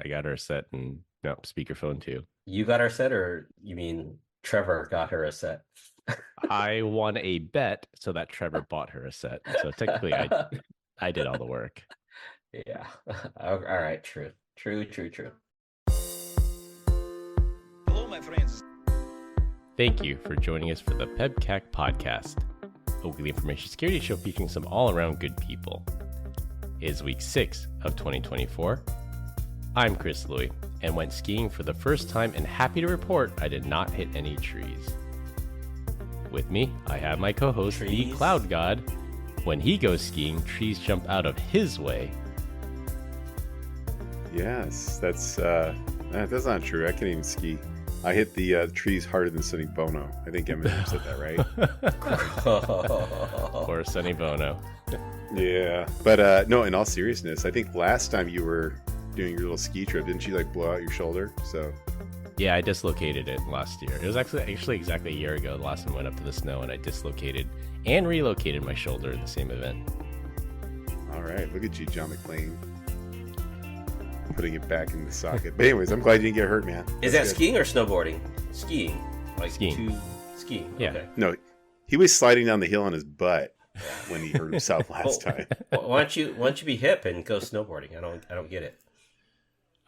I got her a set and speakerphone too. You got her set, or you mean Trevor got her a set? I won a bet so that Trevor bought her a set. So technically, I did all the work. Yeah. All right. True. Hello, my friends. Thank you for joining us for the PEBCAK Podcast, a weekly information security show featuring some all-around good people. It is week 6 of 2024. I'm Chris Louie and went skiing for the first time and happy to report I did not hit any trees. With me, I have my co-host, the Cloud God. When he goes skiing, trees jump out of his way. Yes, that's not true. I can't even ski. I hit the trees harder than Sonny Bono. I think Eminem said that, right? Or Sonny Bono. Yeah, but no, in all seriousness, I think last time you were doing your little ski trip, didn't you blow out your shoulder? So yeah, I dislocated it last year. It was actually exactly a year ago. The last time I went up to the snow, and I dislocated and relocated my shoulder in the same event. All right, look at you, John McClane, putting it back in the socket. But anyways, I'm glad you didn't get hurt, man. Is that skiing or snowboarding? Skiing. Skiing. Skiing. Yeah. Okay. No, he was sliding down the hill on his butt when he hurt himself last time. Why don't you be hip and go snowboarding? I don't get it.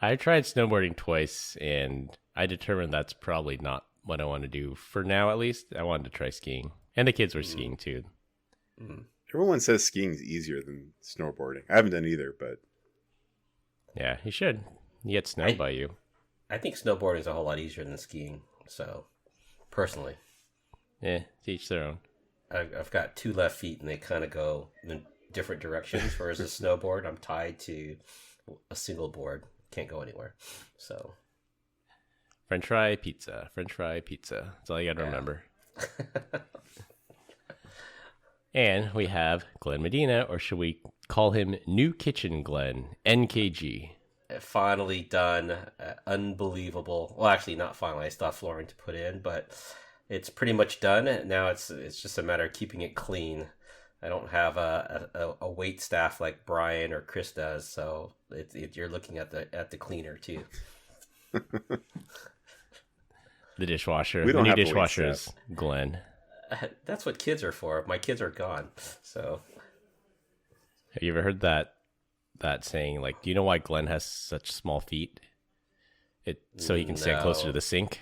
I tried snowboarding twice, and I determined that's probably not what I want to do for now. At least I wanted to try skiing, and the kids were skiing too. Everyone says skiing is easier than snowboarding. I haven't done either, but yeah, you should. You get snow by you. I think snowboarding is a whole lot easier than skiing. So, personally, to each their own. I've got 2 left feet, and they kind of go in different directions. Whereas a snowboard, I'm tied to a single board, can't go anywhere. So, French fry pizza. That's all you got to remember. And we have Glenn Medina, or should we call him New Kitchen Glenn, NKG. Finally done. Unbelievable. Well, actually, not finally. I still have flooring to put in, but it's pretty much done. Now it's just a matter of keeping it clean. I don't have a wait staff like Brian or Chris does, so you're looking at the cleaner too. The dishwasher. We don't the new have dishwashers, Glenn. That's what kids are for. My kids are gone, so. Have you ever heard that saying? Like, do you know why Glenn has such small feet? So he can stand closer to the sink.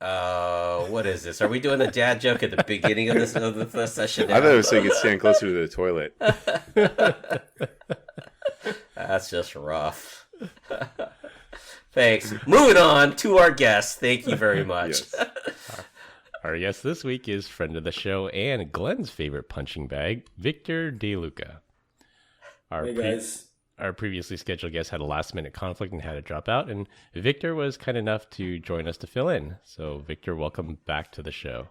What is this? Are we doing a dad joke at the beginning of the session? I thought it was so you could stand closer to the toilet. That's just rough. Thanks. Moving on to our guest. Thank you very much. Yes. Our guest this week is friend of the show and Glenn's favorite punching bag, Victor DeLuca. Hey guys. Our previously scheduled guest had a last-minute conflict and had to drop out, and Victor was kind enough to join us to fill in. So, Victor, welcome back to the show.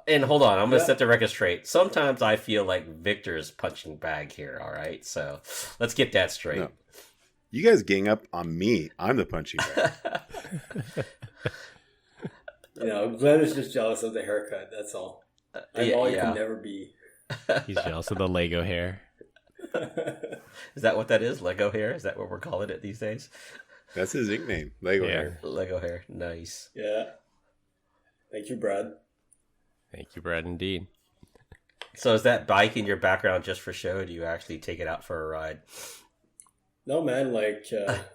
And hold on, I'm going to set the record straight. Sometimes I feel like Victor's punching bag here, all right? So, let's get that straight. No. You guys gang up on me. I'm the punching bag. Glenn is just jealous of the haircut, that's all. I'm all you can never be. He's jealous of the Lego hair. Is that what that is? Lego hair? Is that what we're calling it these days? That's his nickname, Lego hair. Lego hair, nice. Yeah. Thank you, Brad. Thank you, Brad, indeed. So is that bike in your background just for show, or do you actually take it out for a ride? No, man,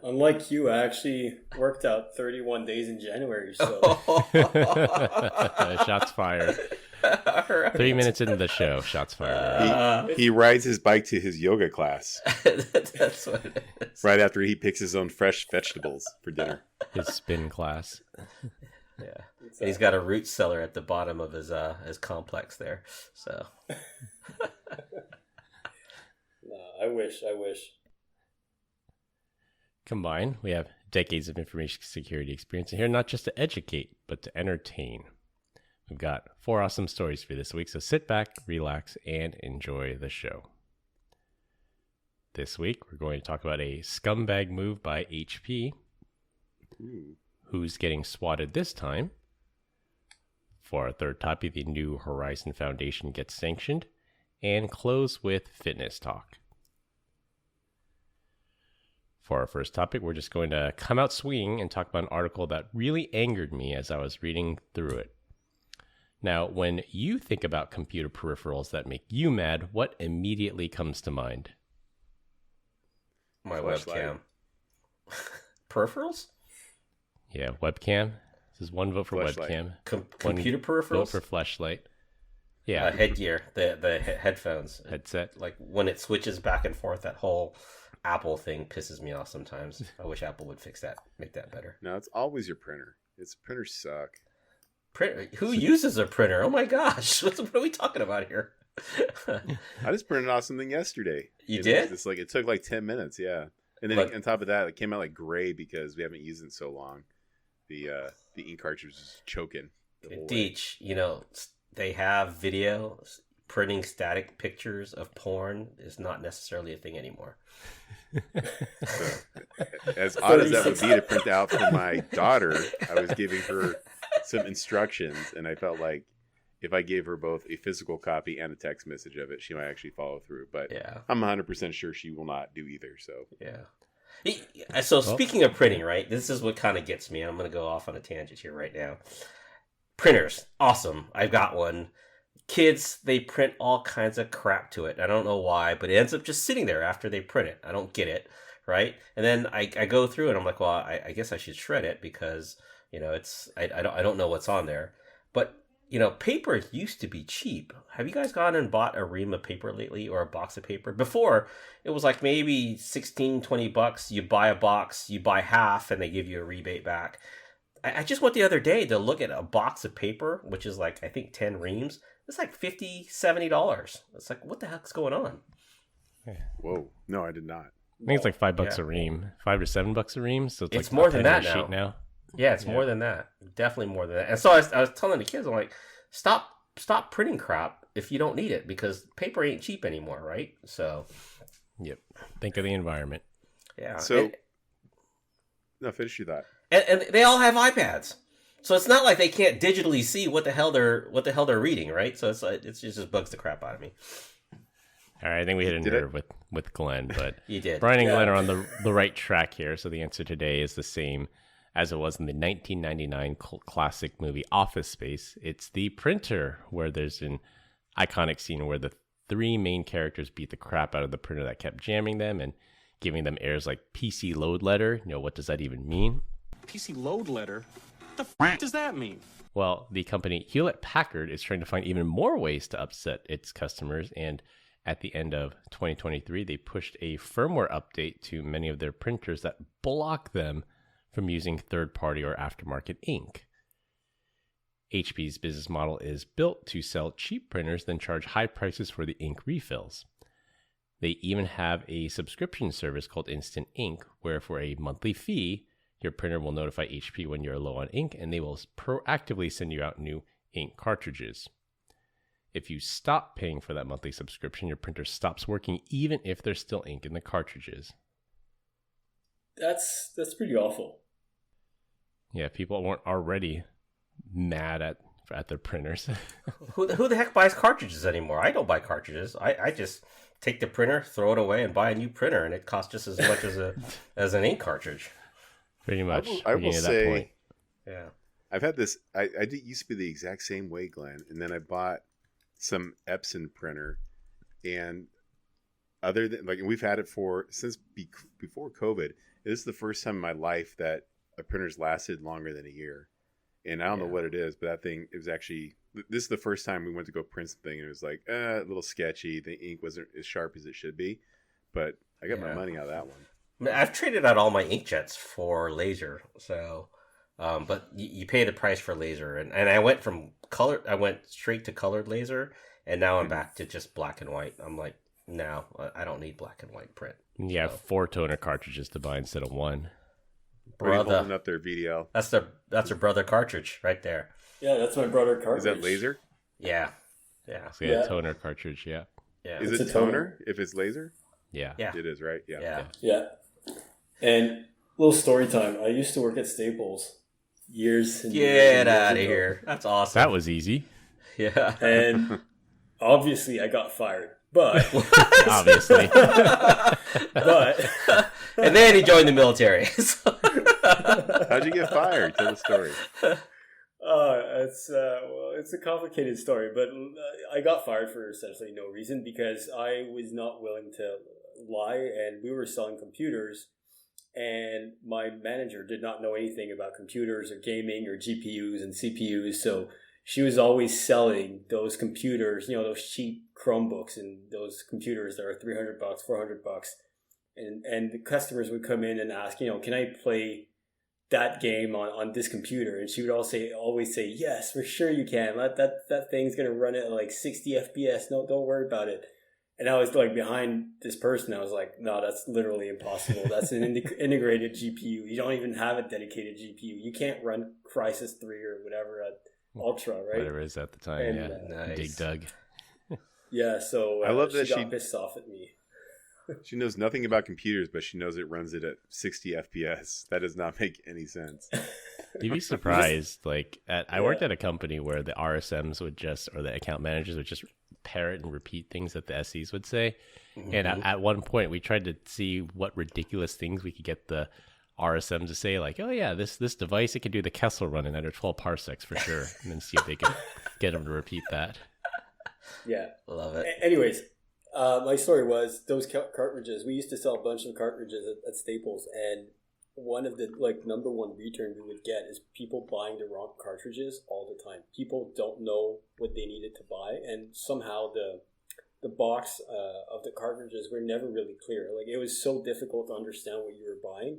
unlike you, I actually worked out 31 days in January, so... Shots fired. Right. 3 minutes into the show, shots fired. He rides his bike to his yoga class. That's what it is. Right after he picks his own fresh vegetables for dinner. His spin class. Yeah. And he's got a root cellar at the bottom of his complex there. So No, I wish. Combined, we have decades of information security experience in here, not just to educate, but to entertain. We've got 4 awesome stories for you this week, so sit back, relax, and enjoy the show. This week, we're going to talk about a scumbag move by HP. Who's getting swatted this time? For our third topic, the new Horizon Foundation gets sanctioned. And close with fitness talk. For our first topic, we're just going to come out swinging and talk about an article that really angered me as I was reading through it. Now, when you think about computer peripherals that make you mad, what immediately comes to mind? My Flashlight. webcam. Peripherals? Yeah, webcam. This is one vote for Flashlight. webcam. Computer Vote peripherals? for flashlight. Yeah, Headgear, the headphones. headset. Like when it switches back and forth, that whole Apple thing pisses me off sometimes. I wish Apple would fix that, make that better. No, it's always your printer. Printers suck. Who uses a printer? Oh my gosh, what are we talking about here? I just printed off something yesterday. You It did? was it took like 10 minutes, yeah. And then But- on top of that, it came out like gray because we haven't used it in so long. The ink cartridge was choking. the whole way. Deech, they have video. Printing static pictures of porn is not necessarily a thing anymore. So, as odd as that would be to print out for my daughter, I was giving her some instructions, and I felt like if I gave her both a physical copy and a text message of it, she might actually follow through. But Yeah. I'm 100% sure she will not do either. So Yeah. So speaking of printing, right? This is what kind of gets me. I'm going to go off on a tangent here right now. Printers, awesome. I've got one. Kids, they print all kinds of crap to it. I don't know why, but it ends up just sitting there after they print it. I don't get it, right? And then I go through and I'm like, well, I guess I should shred it because I don't know what's on there. But paper used to be cheap. Have you guys gone and bought a ream of paper lately or a box of paper? Before, it was like maybe $16-20. You buy a box, you buy half, and they give you a rebate back. I just went the other day to look at a box of paper, which is like, I think 10 reams. It's like $50-70. It's like, what the heck's going on? whoa, no, I did not. I think it's like $5 Yeah. a ream, $5 to $7 a ream. So it's It's like more a than penny that a sheet now. Yeah, it's more than that. Definitely more than that. And so I was telling the kids, I'm like, stop printing crap if you don't need it because paper ain't cheap anymore, right? So, Yep. Think of the environment. yeah. So, no, finish your thought. And they all have iPads. So it's not like they can't digitally see what the hell they're reading, right? So it just bugs the crap out of me. All right, I think we hit a Did nerve with Glenn, but You did. Brian and Glenn Yeah. are on the right track here. So the answer today is the same as it was in the 1999 cult classic movie Office Space. It's the printer, where there's an iconic scene where the three main characters beat the crap out of the printer that kept jamming them and giving them errors like PC load letter. What does that even mean? PC load letter? What the f*** does that mean? Well, the company Hewlett Packard is trying to find even more ways to upset its customers, and at the end of 2023, they pushed a firmware update to many of their printers that block them from using third-party or aftermarket ink. HP's business model is built to sell cheap printers, then charge high prices for the ink refills. They even have a subscription service called Instant Ink, where for a monthly fee, your printer will notify HP when you're low on ink, and they will proactively send you out new ink cartridges. If you stop paying for that monthly subscription, your printer stops working even if there's still ink in the cartridges. That's pretty awful. Yeah, people weren't already mad at their printers. Who the heck buys cartridges anymore? I don't buy cartridges. I just take the printer, throw it away, and buy a new printer, and it costs just as much as an ink cartridge. Pretty much. I we're will getting to that say, point. Yeah. I've had this. I did used to be the exact same way, Glenn, and then I bought some Epson printer, and other than we've had it since before COVID. This is the first time in my life that a printer's lasted longer than a year, and I don't know what it is, but that thing it was actually. This is the first time we went to go print something, and it was like a little sketchy. The ink wasn't as sharp as it should be, but I got my money out of that one. I mean, I've traded out all my inkjets for laser, so but you pay the price for laser, and I went from color. I went straight to colored laser, and now I'm back to just black and white. I'm like, no, I don't need black and white print. You have 4 toner cartridges to buy instead of 1. Are you holding Brother, up their VDL? that's a brother cartridge right there. Yeah, that's my brother cartridge. Is that laser? Yeah. So yeah, toner cartridge, yeah. Is It's it a toner toner. if it's laser? Yeah. Yeah. It is, right? Yeah. Yeah. And little story time. I used to work at Staples years and years Get and years out of ago. here. That's awesome. That was easy. Yeah. And obviously I got fired. But Obviously. but And then he joined the military. So- How'd you get fired? Tell the story. It's a complicated story, but I got fired for essentially no reason because I was not willing to lie, and we were selling computers, and my manager did not know anything about computers or gaming or GPUs and CPUs, so she was always selling those computers, those cheap Chromebooks and those computers that are $300, $400, and the customers would come in and ask, can I play that game on this computer? And she would always say, yes, for sure you can. That thing's gonna run at like 60 FPS. No, don't worry about it. And I was like behind this person. I was like, no, that's literally impossible. That's an integrated GPU. You don't even have a dedicated GPU. You can't run Crysis 3 or whatever at Ultra, right? Whatever it is at the time. And, Nice. Dig Dug. Yeah, so I love that she got pissed off at me. She knows nothing about computers, but she knows it runs it at 60 FPS. That does not make any sense. You'd be surprised. I worked at a company where the RSMs or the account managers would just parrot and repeat things that the SEs would say. Mm-hmm. And at one point, we tried to see what ridiculous things we could get the RSM to say, like, oh yeah, this device, it can do the Kessel run in under 12 parsecs for sure. And then see if they could get them to repeat that. Yeah. Love it. Anyways. My story was those cartridges. We used to sell a bunch of cartridges at Staples, and one of the number one return we would get is people buying the wrong cartridges all the time. People don't know what they needed to buy, and somehow the box of the cartridges were never really clear. Like, it was so difficult to understand what you were buying.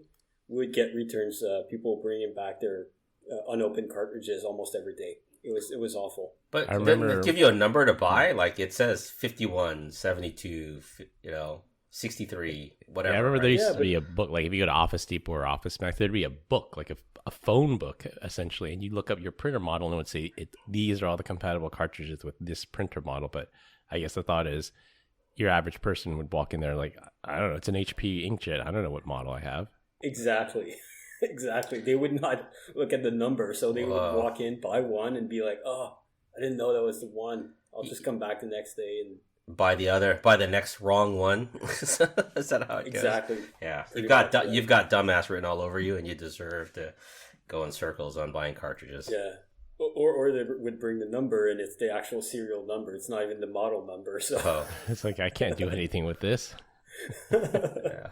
We would get returns, people bringing back their unopened cartridges almost every day. It was awful. But I remember, didn't it give you a number to buy? Like, it says 51, 72, 63, whatever. Yeah, I remember there used to be a book. Like, if you go to Office Depot or Office Max, there'd be a book, like a phone book, essentially. And you'd look up your printer model and it would say, these are all the compatible cartridges with this printer model. But I guess the thought is your average person would walk in there like, I don't know, it's an HP inkjet. I don't know what model I have. Exactly. Exactly. They would not look at the number, so they would walk in, buy one, and be like, "Oh, I didn't know that was the one. I'll just come back the next day and buy the next wrong one." Is that how it goes? Exactly. Yeah, you've got dumbass written all over you, and you deserve to go in circles on buying cartridges. Yeah, or they would bring the number, and it's the actual serial number. It's not even the model number. So it's like, I can't do anything with this. Yeah.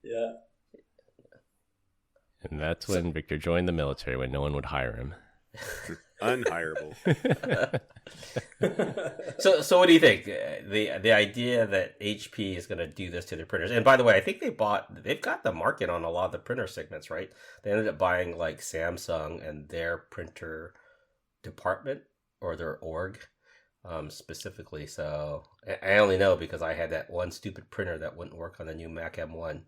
Yeah. And that's when Victor joined the military, when no one would hire him. Unhireable. So what do you think? The idea that HP is going to do this to their printers, and by the way, I think they've got the market on a lot of the printer segments, right? They ended up buying like Samsung and their printer department or their org specifically. So I only know because I had that one stupid printer that wouldn't work on the new Mac M1.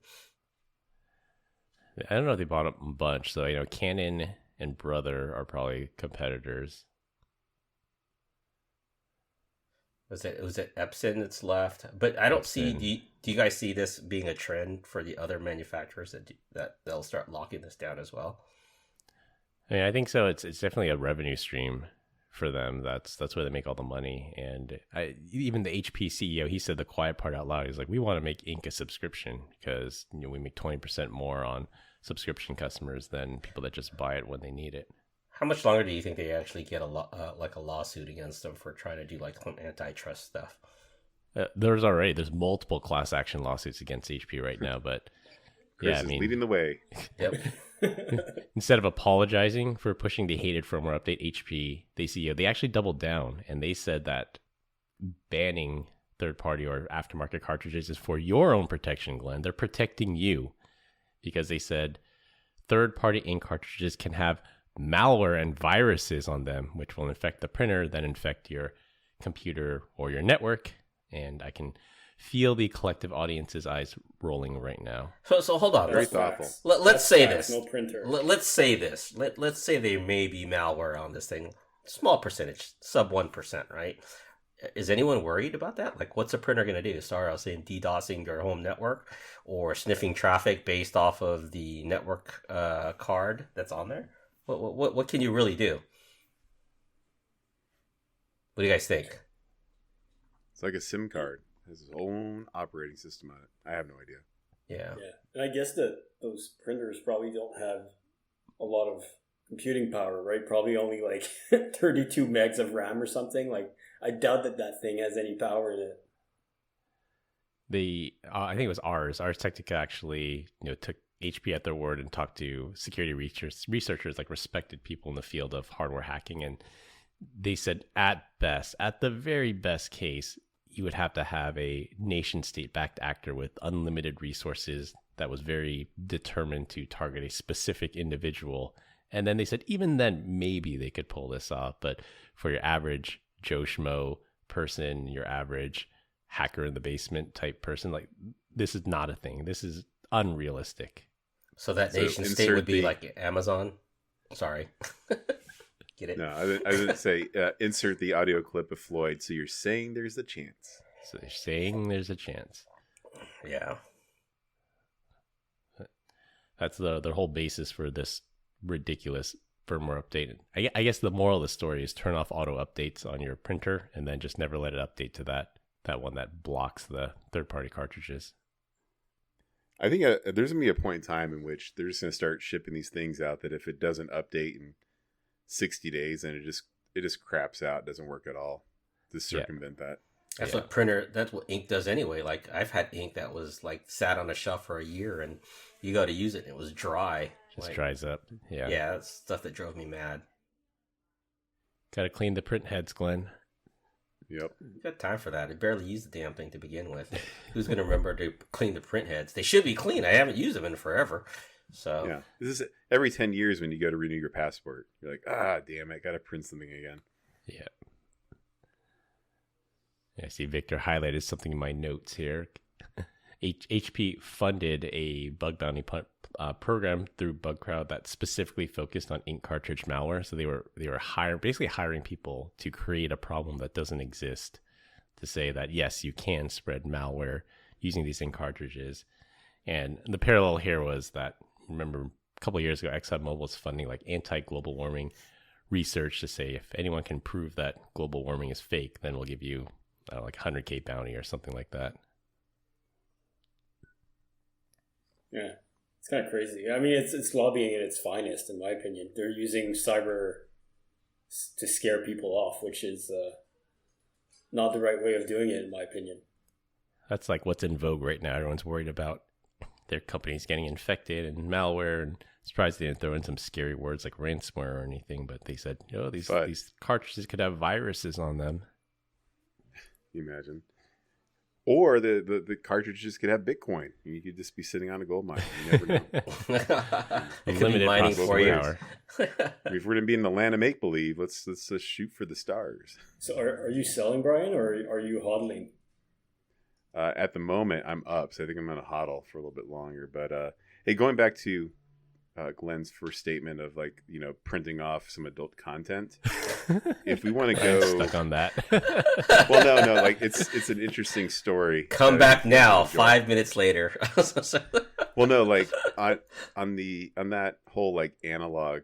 I don't know if they bought a bunch. So, Canon and Brother are probably competitors. Was it Epson that's left? But I don't see. Do you guys see this being a trend for the other manufacturers that they'll start locking this down as well? I mean, I think so. It's definitely a revenue stream for them. That's where they make all the money. And even the HP CEO, he said the quiet part out loud. He's like, we want to make Ink a subscription because we make 20% more on subscription customers than people that just buy it when they need it. How much longer do you think they actually get a lawsuit against them for trying to do like some antitrust stuff? There's multiple class action lawsuits against HP right now, but Chris is leading the way. Yep. Instead of apologizing for pushing the hated firmware update, HP, they actually doubled down and they said that banning third-party or aftermarket cartridges is for your own protection, Glenn. They're protecting you because they said third-party ink cartridges can have malware and viruses on them, which will infect the printer, then infect your computer or your network. And I can feel the collective audience's eyes rolling right now. So hold on. Very thoughtful. Let's say this. No printer. Let's say this. Let's say there may be malware on this thing. Small percentage, sub 1%, right? Is anyone worried about that? Like, what's a printer going to do? Sorry, I was saying DDoSing your home network or sniffing traffic based off of the network card that's on there? What can you really do? What do you guys think? It's like a SIM card. It has its own operating system on it. I have no idea. Yeah. Yeah, and I guess that those printers probably don't have a lot of computing power, right? Probably only like 32 megs of RAM or something. Like, I doubt that thing has any power in it. I think it was Ars Technica actually, took HP at their word and talked to security researchers, like respected people in the field of hardware hacking, and they said at the very best case, you would have to have a nation state backed actor with unlimited resources that was very determined to target a specific individual. And then they said, even then, maybe they could pull this off. But for your average Joe Schmo person, your average hacker in the basement type person, like, this is not a thing. This is unrealistic. So that nation state would be like Amazon? Sorry. Get it? No, I would say insert the audio clip of Floyd. So you're saying there's a chance. So they're saying there's a chance. Yeah. That's the whole basis for this ridiculous firmware update. I guess the moral of the story is turn off auto updates on your printer and then just never let it update to that one that blocks the third-party cartridges. I think there's going to be a point in time in which they're just going to start shipping these things out that if it doesn't update in 60 days, then it just craps out, doesn't work at all to circumvent that. That's Yeah. that's what ink does anyway. Like, I've had ink that was like sat on a shelf for a year and you go to use it and it was dry. Just Like, dries up. Yeah. Yeah, that's stuff that drove me mad. Got to clean the print heads, Glenn. Yep. You got time for that? I barely used the damn thing to begin with. Who's going to remember to clean the print heads? They should be clean. I haven't used them in forever. So Yeah. This is every 10 years when you go to renew your passport. You're like, damn it, got to print something again. Yeah. I see Victor highlighted something in my notes here. HP funded a bug bounty program through BugCrowd that specifically focused on ink cartridge malware. So they were basically hiring people to create a problem that doesn't exist, to say that yes, you can spread malware using these ink cartridges. And the parallel here was that, remember, a couple of years ago, ExxonMobil was funding like anti-global warming research to say if anyone can prove that global warming is fake, then we'll give you like $100K bounty or something like that. Yeah, it's kind of crazy. I mean, it's lobbying at its finest, in my opinion. They're using cyber to scare people off, which is not the right way of doing it, in my opinion. That's like what's in vogue right now. Everyone's worried about their companies getting infected and malware, and surprised they didn't throw in some scary words like ransomware or anything, but they said, these cartridges could have viruses on them. Can you imagine? Or the cartridges could have Bitcoin. You could just be sitting on a gold mine. You never know. it could be mining for you. If we're going to be in the land of make-believe, let's shoot for the stars. So are you selling, Brian, or are you hodling? At the moment, I'm up, so I think I'm going to hodl for a little bit longer. But hey, going back to Glenn's first statement of printing off some adult content. If we want to go stuck on that. Well, no, like it's an interesting story. Come back now, 5 minutes later. Well, no, like on that whole like analog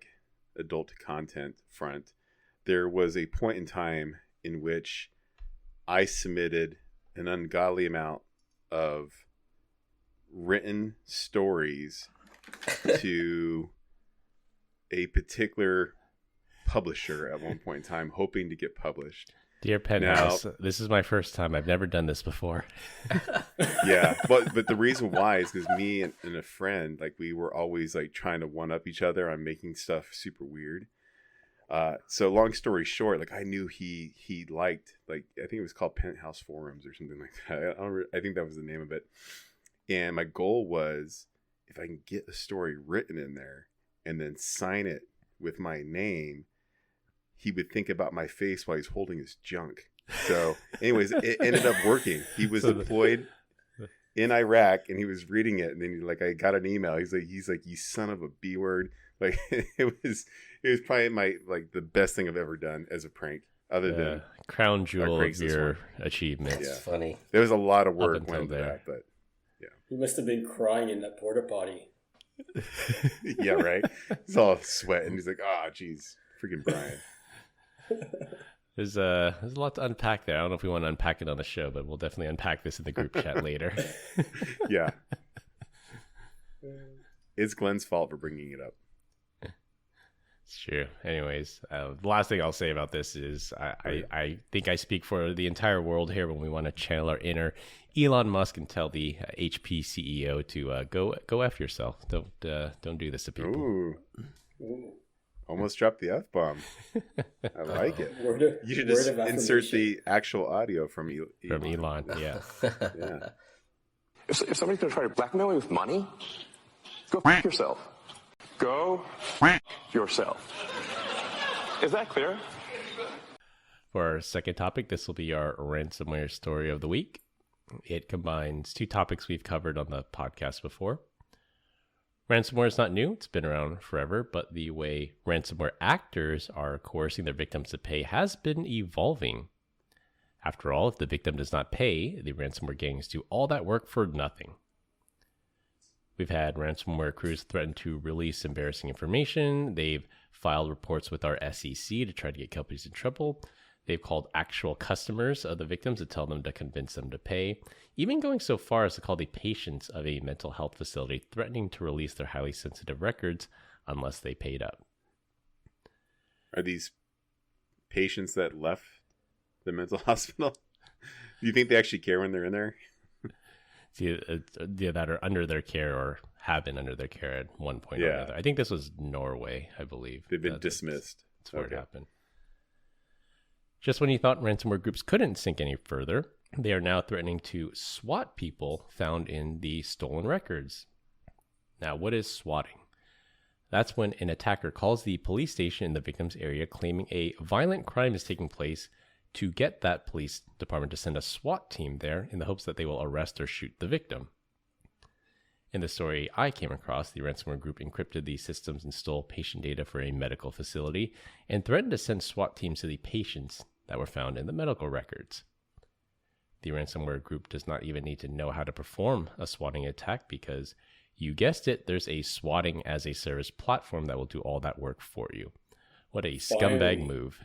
adult content front, there was a point in time in which I submitted an ungodly amount of written stories to a particular publisher at one point in time, hoping to get published. Dear Penthouse, this is my first time. I've never done this before. Yeah, but the reason why is because me and a friend, like, we were always like trying to one up each other on making stuff super weird. So long story short, like, I knew he liked, like, I think it was called Penthouse Forums or something like that. I think that was the name of it. And my goal was, if I can get a story written in there and then sign it with my name, he would think about my face while he's holding his junk. So anyways, it ended up working. He was deployed in Iraq and he was reading it. And then I got an email. He's like, you son of a B word. Like, it was probably the best thing I've ever done as a prank, other than crown jewel of your achievements. It's funny. There was a lot of work Up until went into there. that, but He must have been crying in that porta potty. yeah, right. He's all sweating. He's like, geez, freaking Brian. There's a lot to unpack there. I don't know if we want to unpack it on the show, but we'll definitely unpack this in the group chat later. Yeah. It's Glenn's fault for bringing it up. It's true. Anyways, the last thing I'll say about this is I think I speak for the entire world here when we want to channel our inner Elon Musk and tell the HP CEO to go F yourself. Don't do this to people. Ooh. Almost dropped the F-bomb. I like it. You should just insert the actual audio from Elon. From Elon, yeah. Yeah. If somebody's going to try to blackmail you with money, go f*** yourself. Go f*** yourself. Is that clear? For our second topic, this will be our ransomware story of the week. It combines two topics we've covered on the podcast before. Ransomware is not new. It's been around forever, but the way ransomware actors are coercing their victims to pay has been evolving. After all, if the victim does not pay, the ransomware gangs do all that work for nothing. We've had ransomware crews threaten to release embarrassing information. They've filed reports with our SEC to try to get companies in trouble. They've called actual customers of the victims to tell them to convince them to pay, even going so far as to call the patients of a mental health facility threatening to release their highly sensitive records unless they paid up. Are these patients that left the mental hospital? Do you think they actually care when they're in there? That are under their care or have been under their care at one point or another. I think this was Norway, I believe. They've been dismissed. That's where it happened. Just when you thought ransomware groups couldn't sink any further, they are now threatening to SWAT people found in the stolen records. Now, what is swatting? That's when an attacker calls the police station in the victim's area claiming a violent crime is taking place to get that police department to send a SWAT team there in the hopes that they will arrest or shoot the victim. In the story I came across, the ransomware group encrypted the systems and stole patient data for a medical facility and threatened to send SWAT teams to the patients that were found in the medical records. The ransomware group does not even need to know how to perform a swatting attack because, you guessed it, there's a swatting as a service platform that will do all that work for you. What a scumbag move.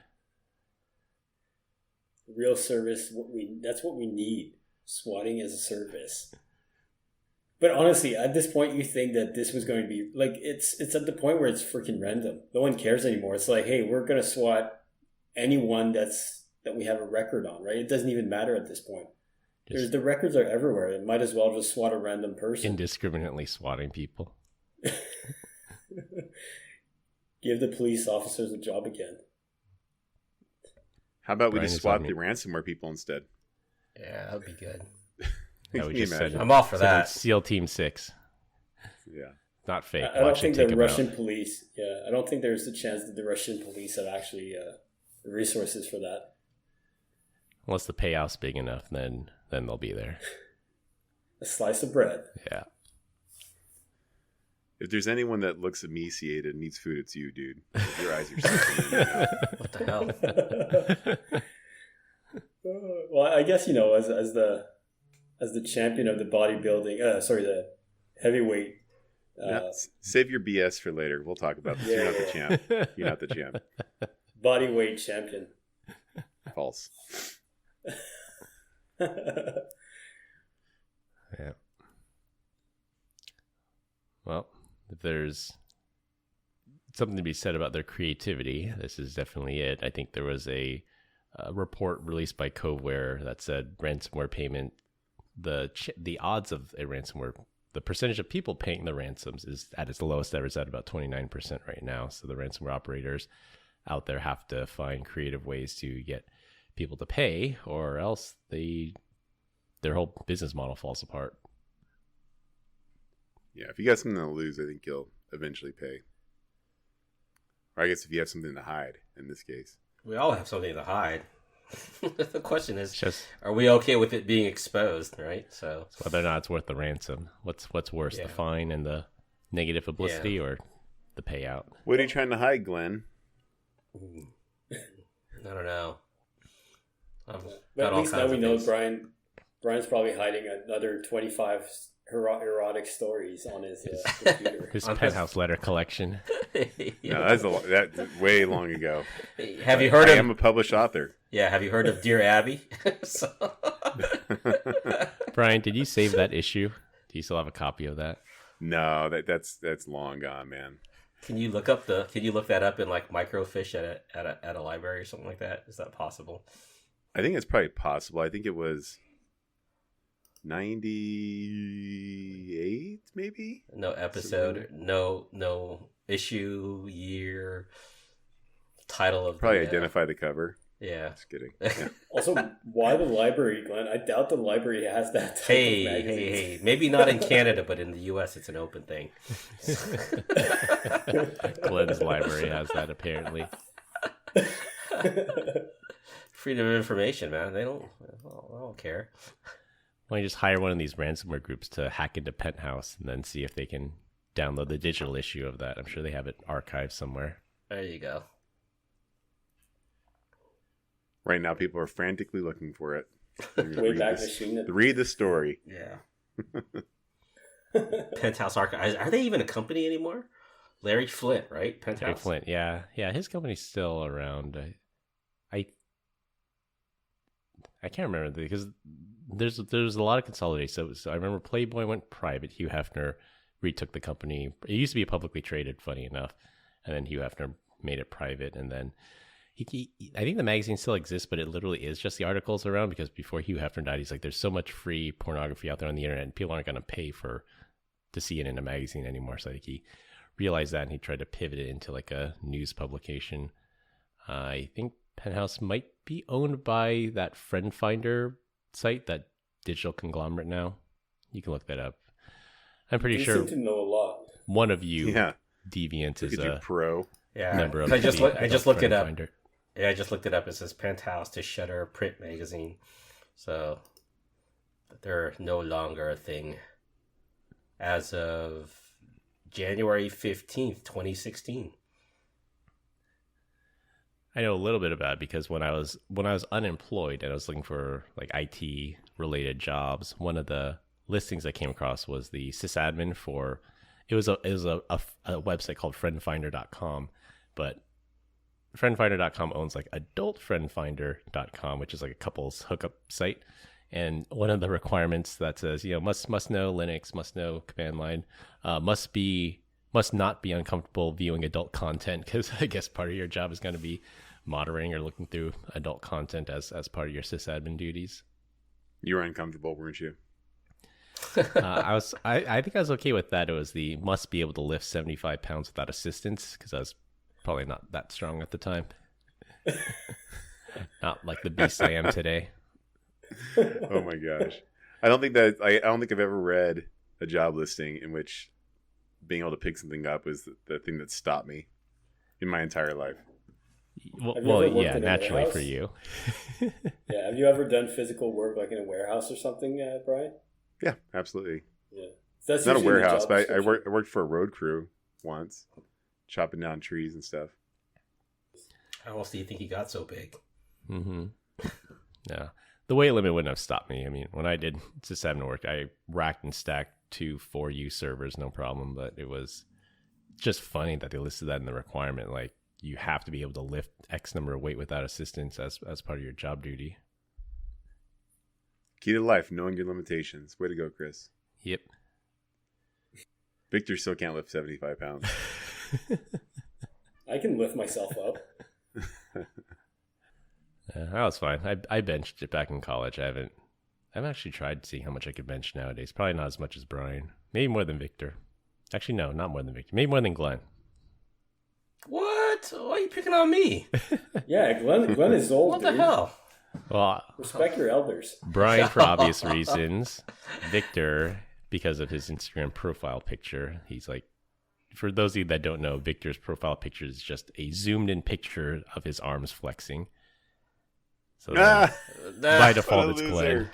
Real service, that's what we need. Swatting as a service. But honestly, at this point, you think that this was going to be like it's at the point where it's freaking random. No one cares anymore. It's like, hey, we're gonna SWAT anyone that we have a record on, right? It doesn't even matter at this point. The records are everywhere. It might as well just SWAT a random person. Indiscriminately swatting people. Give the police officers a job again. How about we just swat the ransomware people instead? Yeah, that would be good. Yeah, we just said, I'm all for that. SEAL Team 6. Yeah. Not fake. I don't think the Russian police, I don't think there's a chance that the Russian police have actually the resources for that. Unless the payout's big enough, then they'll be there. A slice of bread. Yeah. If there's anyone that looks emaciated and needs food, it's you, dude. Your eyes are sucking right now. What the hell? Well, I guess, as the champion of the bodybuilding, the heavyweight. Save your BS for later. We'll talk about this. You're not the champ. You're not the champ. Bodyweight champion. False. Yeah. Well, if there's something to be said about their creativity, this is definitely it. I think there was a report released by Coveware that said ransomware payment, the odds of a ransomware, the percentage of people paying the ransoms is at its lowest ever. It's at about 29% right now. So the ransomware operators out there have to find creative ways to get people to pay, or else their whole business model falls apart. Yeah, if you got something to lose, I think you'll eventually pay. Or I guess if you have something to hide, in this case. We all have something to hide. The question is, are we okay with it being exposed, right? So whether or not it's worth the ransom. What's worse, the fine and the negative publicity or the payout? What are you trying to hide, Glenn? I don't know. But at least now we know Brian's probably hiding another 25 erotic stories on his computer. His penthouse letter collection. No, that's way long ago. Have you heard of? I am a published author. Yeah, have you heard of Dear Abby? Brian, did you save that issue? Do you still have a copy of that? No, that's long gone, man. Can you look that up in like microfiche at a library or something like that? Is that possible? I think it's probably possible. I think it was 98, maybe. No episode, no issue, year, title of probably identify the cover. Yeah, just kidding. Yeah. Also, why the library, Glenn? I doubt the library has that type of magazine. Hey, maybe not in Canada, but in the U.S. it's an open thing. Glenn's library has that apparently. Freedom of information, man. I don't care. Why don't you just hire one of these ransomware groups to hack into Penthouse and then see if they can download the digital issue of that? I'm sure they have it archived somewhere. There you go. Right now, people are frantically looking for it. Read the story. Yeah. Penthouse Archive. Are they even a company anymore? Larry Flint, right? Penthouse. Larry Flint, yeah. His company's still around. I can't remember because there's a lot of consolidation. So I remember Playboy went private. Hugh Hefner retook the company. It used to be publicly traded, funny enough, and then Hugh Hefner made it private, and then. I think the magazine still exists, but it literally is just the articles around because before Hugh Hefner died, he's like, there's so much free pornography out there on the internet and people aren't going to pay to see it in a magazine anymore. So I think he realized that and he tried to pivot it into like a news publication. I think Penthouse might be owned by that Friend Finder site, that digital conglomerate now. You can look that up. I'm pretty sure seem to know a lot. One of you deviants is a pro. Yeah, member of I just looked it up. Finder. Yeah, I just looked it up. It says Penthouse to shutter print magazine. So they're no longer a thing as of January 15th, 2016. I know a little bit about it because when I was unemployed and I was looking for like IT related jobs, one of the listings I came across was the sysadmin for it was a website called friendfinder.com, but friendfinder.com owns like adultfriendfinder.com, which is like a couples hookup site. And one of the requirements that says, must know Linux, must know command line, must not be uncomfortable viewing adult content, because I guess part of your job is going to be monitoring or looking through adult content as part of your sysadmin duties. You were uncomfortable, weren't you? I think I was okay with that. It was the must be able to lift 75 pounds without assistance, because I was probably not that strong at the time. Not like the beast I am today. Oh my gosh. I don't think I've ever read a job listing in which being able to pick something up was the thing that stopped me in my entire life. Well, yeah, naturally for you. Yeah, have you ever done physical work like in a warehouse or something, Brian? Yeah, absolutely. Yeah, that's not a warehouse, but I worked for a road crew once, chopping down trees and stuff. How else do you think he got so big? Mm-hmm. Yeah. The weight limit wouldn't have stopped me. I mean, when I did sysadmin work, I racked and stacked 2 4U servers, no problem. But it was just funny that they listed that in the requirement. Like, you have to be able to lift X number of weight without assistance as part of your job duty. Key to life, knowing your limitations. Way to go, Chris. Yep. Victor still can't lift 75 pounds. I can lift myself up. That was fine. I benched it back in college. I haven't actually tried to see how much I could bench nowadays. Probably not as much as Brian. Maybe more than Victor. Actually, no, not more than Victor. Maybe more than Glenn. What? Why are you picking on me? Yeah, Glenn is old. What the hell? Well, respect your elders. Brian for obvious reasons. Victor, because of his Instagram profile picture. He's like, for those of you that don't know, Victor's profile picture is just a zoomed in picture of his arms flexing. So by default, it's Glenn.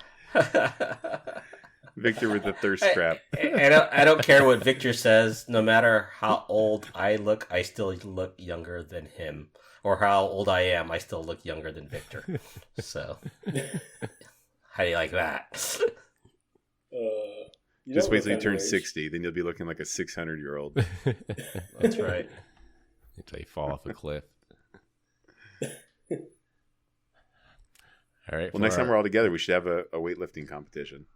Victor with the thirst trap. I don't care what Victor says. No matter how old I look, I still look younger than him. Or how old I am, I still look younger than Victor. So, how do you like that? Just wait till you turn 60. Then you'll be looking like a 600-year-old. That's right. Until you fall off a cliff. All right. Well, next time we're all together, we should have a weightlifting competition.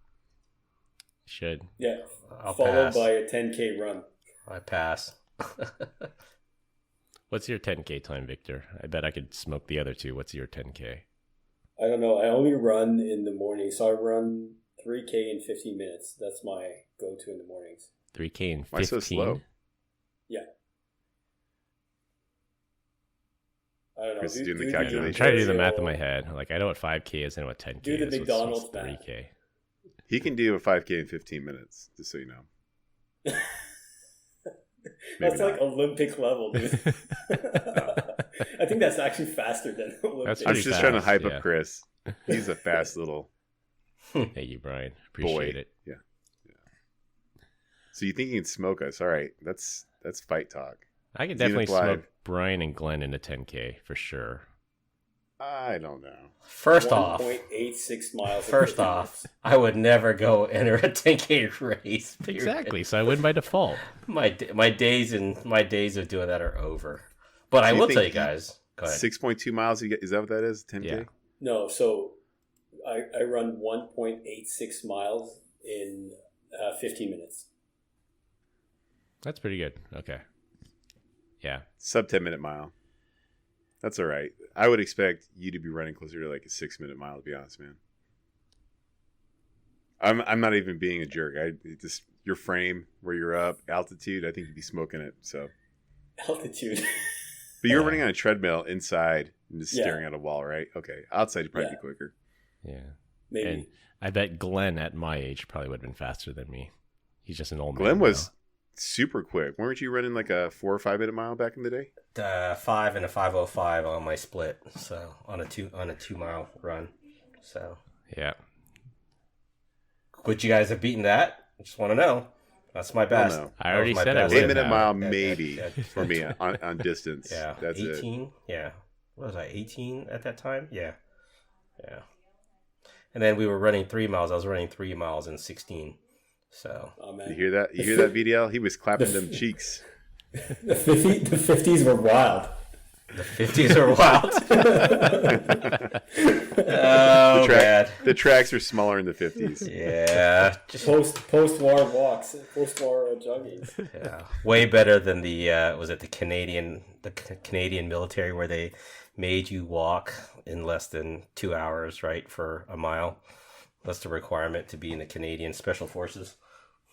Should. Yeah. I'll Followed pass. by a 10K run. I pass. What's your 10K time, Victor? I bet I could smoke the other two. What's your 10K? I don't know. I only run in the morning, so I run 3K in 15 minutes. That's my go-to in the mornings. 3K and 15? Why so slow? Yeah. I don't know. Chris is doing the I'm calculation. trying to do the math in my head. Like, I know what 5K is and what 10K Do the is. McDonald's What's math. 3K? He can do a 5K in 15 minutes, just so you know. That's not. like Olympic level, dude. I think that's actually faster than Olympic. That's I was pretty just trying to fast, hype yeah. up Chris. He's a fast little Thank you, Brian. Appreciate boy. it. Yeah. So you think you can smoke us? All right, that's fight talk. I could Zenith definitely Live. smoke Brian and Glenn in a 10K for sure. I don't know. First off, 1.86 miles. First off, I would never go enter a 10K race. Period. Exactly. So I win by default. My days of doing that are over. But I Do you will think tell you guys. Go ahead. 6.2 miles. Is that what that is? 10K. Yeah. No, so I run 1.86 miles in 15 minutes. That's pretty good. Okay. Yeah. Sub 10-minute mile. That's all right. I would expect you to be running closer to like a 6-minute mile. To be honest, man. I'm not even being a jerk. Just your frame, where you're up, altitude. I think you'd be smoking it. So. Altitude. But you're running on a treadmill inside and just Yeah. staring at a wall, right? Okay. Outside, you'd probably Yeah. be quicker. Yeah. Maybe. And I bet Glenn at my age probably would have been faster than me. He's just an old man. Glenn was now. super quick. Weren't you running like a 4 or 5 minute mile back in the day? 5 and a 5:05 on my split. So on a 2-mile run. So Yeah. would you guys have beaten that? I just want to know. That's my best. no. I That already was my said I best. would 8-minute have. mile, Yeah, maybe yeah. for me on distance. Yeah, That's 18. Yeah, what was I? 18 at that time. Yeah. And then we were running 3 miles. I was running 3 miles in 16. So Oh it. man, You hear that? You hear that, VDL? He was clapping them cheeks. the 50s were wild. the 50s are wild. Oh man. The tracks are smaller in the 50s. Yeah. Just Post-war walks, post-war jogging. yeah. Way better than the was it the Canadian military where they made you walk in less than 2 hours, right, for a mile. That's the requirement to be in the Canadian Special Forces.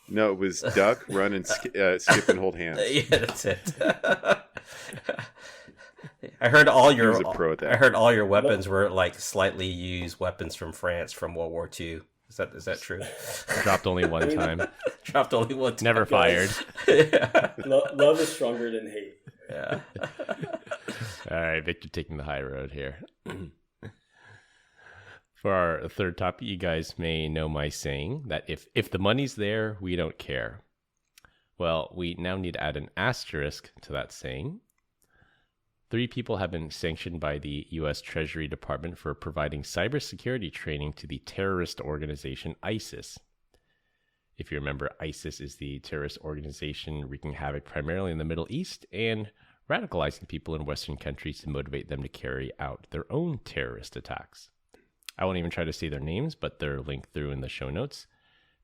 No, it was duck, run, and skip and hold hands. Yeah, that's it. I heard all your was a pro at that. I heard all your weapons were like slightly used weapons from France from World War II. Is that true? Dropped only one time. Dropped only one time. Never fired. Yeah. Love is stronger than hate. Yeah. All right, Victor taking the high road here. For our third topic, you guys may know my saying that if the money's there, we don't care. Well, we now need to add an asterisk to that saying. 3 people have been sanctioned by the U.S. Treasury Department for providing cybersecurity training to the terrorist organization ISIS. If you remember, ISIS is the terrorist organization wreaking havoc primarily in the Middle East and radicalizing people in Western countries to motivate them to carry out their own terrorist attacks. I won't even try to say their names, but they're linked through in the show notes.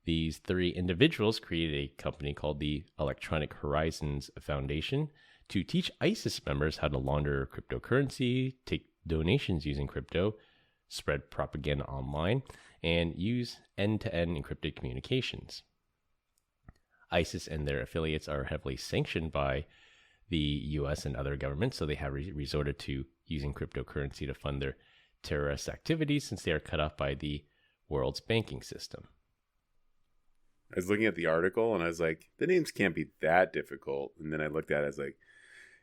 These 3 individuals created a company called the Electronic Horizons Foundation to teach ISIS members how to launder cryptocurrency, take donations using crypto, spread propaganda online, and use end-to-end encrypted communications. ISIS and their affiliates are heavily sanctioned by the US and other governments, so they have resorted to using cryptocurrency to fund their terrorist activities since they are cut off by the world's banking system. I was looking at the article and I was like, the names can't be that difficult. And then I looked at it, I was like,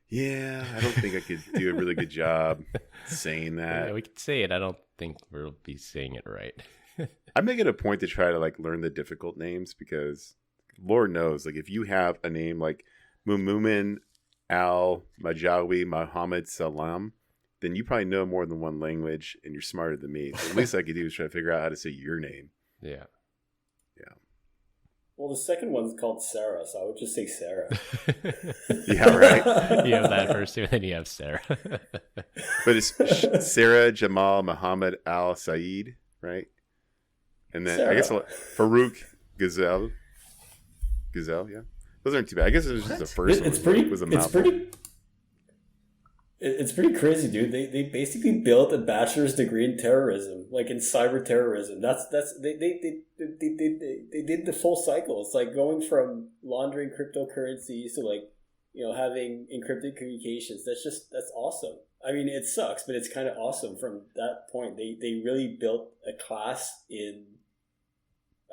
yeah, I don't think I could do a really good job saying that. Yeah, we could say it. I don't think we'll be saying it right. I make it a point to try to like learn the difficult names because Lord knows, like if you have a name like Mumumin Al Majawi Muhammad Salam, then you probably know more than one language and you're smarter than me. So the least I could do is try to figure out how to say your name. Yeah. Well, the second one's called Sarah, so I would just say Sarah. Yeah, right. You have that first two, and then you have Sarah. But it's Sarah Jamal Muhammad Al Saeed, right? And then Sarah. I guess Farouk Gazelle. Yeah. Those aren't too bad. I guess it was just the first one. It's pretty. Was a It's mouthful. pretty. It's pretty crazy, dude. They basically built a bachelor's degree in terrorism, like in cyber terrorism. They did the full cycle. It's like going from laundering cryptocurrencies to like, having encrypted communications. That's awesome. I mean, it sucks, but it's kind of awesome from that point. They really built a class in,